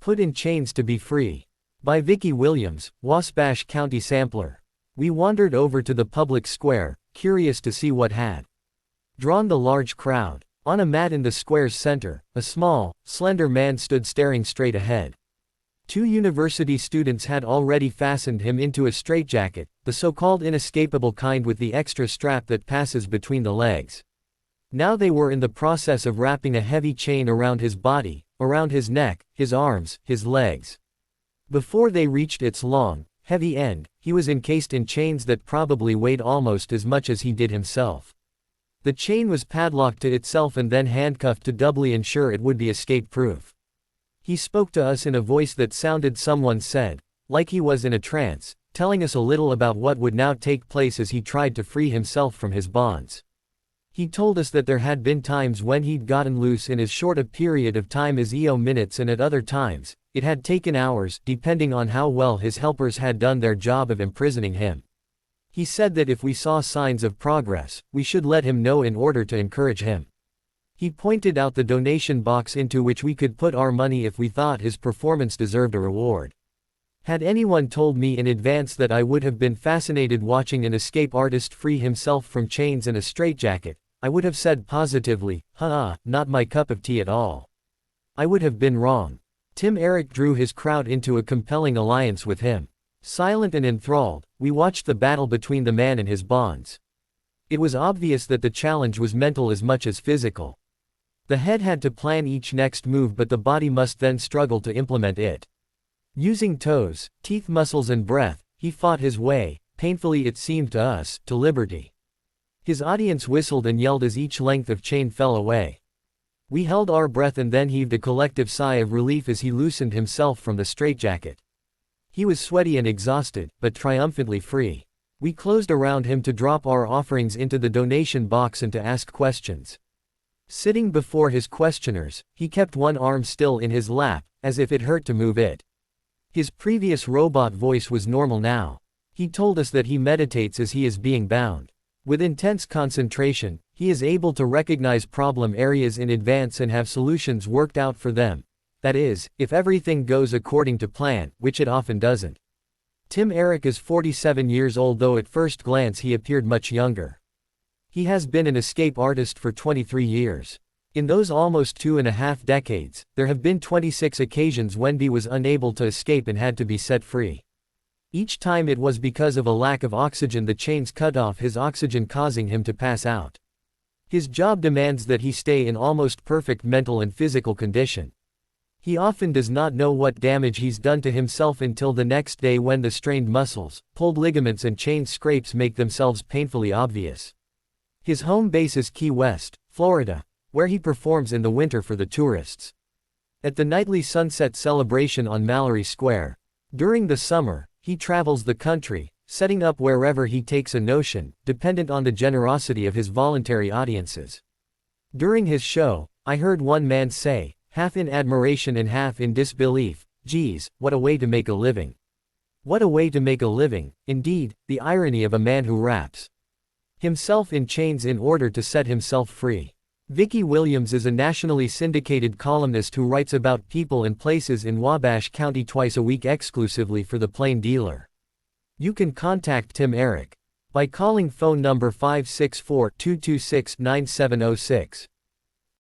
Put in Chains to Be Free. By Vicky Williams, Wabash County Sampler. We wandered over to the public square, curious to see what had drawn the large crowd. On a mat in the square's center, a small, slender man stood staring straight ahead. Two university students had already fastened him into a straitjacket, the so-called inescapable kind with the extra strap that passes between the legs. Now they were in the process of wrapping a heavy chain around his body, around his neck, his arms, his legs. Before they reached its long, heavy end, he was encased in chains that probably weighed almost as much as he did himself. The chain was padlocked to itself and then handcuffed to doubly ensure it would be escape-proof. He spoke to us in a voice that sounded, someone said, like he was in a trance, telling us a little about what would now take place as he tried to free himself from his bonds. He told us that there had been times when he'd gotten loose in as short a period of time as minutes, and at other times, it had taken hours, depending on how well his helpers had done their job of imprisoning him. He said that if we saw signs of progress, we should let him know in order to encourage him. He pointed out the donation box into which we could put our money if we thought his performance deserved a reward. Had anyone told me in advance that I would have been fascinated watching an escape artist free himself from chains and a straitjacket, I would have said positively, not my cup of tea at all. I would have been wrong. Tim Eric drew his crowd into a compelling alliance with him. Silent and enthralled, we watched the battle between the man and his bonds. It was obvious that the challenge was mental as much as physical. The head had to plan each next move, but the body must then struggle to implement it. Using toes, teeth, muscles and breath, he fought his way, painfully it seemed to us, to liberty. His audience whistled and yelled as each length of chain fell away. We held our breath and then heaved a collective sigh of relief as he loosened himself from the straitjacket. He was sweaty and exhausted, but triumphantly free. We closed around him to drop our offerings into the donation box and to ask questions. Sitting before his questioners, he kept one arm still in his lap, as if it hurt to move it. His previous robot voice was normal now. He told us that he meditates as he is being bound. With intense concentration, he is able to recognize problem areas in advance and have solutions worked out for them. That is, if everything goes according to plan, which it often doesn't. Tim Eric is 47 years old, though at first glance he appeared much younger. He has been an escape artist for 23 years. In those almost 2.5 decades, there have been 26 occasions when he was unable to escape and had to be set free. Each time it was because of a lack of oxygen. The chains cut off his oxygen, causing him to pass out. His job demands that he stay in almost perfect mental and physical condition. He often does not know what damage he's done to himself until the next day, when the strained muscles, pulled ligaments and chain scrapes make themselves painfully obvious. His home base is Key West, Florida, where he performs in the winter for the tourists. At the nightly sunset celebration on Mallory Square. During the summer, he travels the country, setting up wherever he takes a notion, dependent on the generosity of his voluntary audiences. During his show, I heard one man say, half in admiration and half in disbelief, "Geez, what a way to make a living." What a way to make a living, indeed, the irony of a man who wraps himself in chains in order to set himself free. Vicky Williams is a nationally syndicated columnist who writes about people and places in Wabash County twice a week exclusively for the Plain Dealer. You can contact Tim Eric by calling phone number 564-226-9706.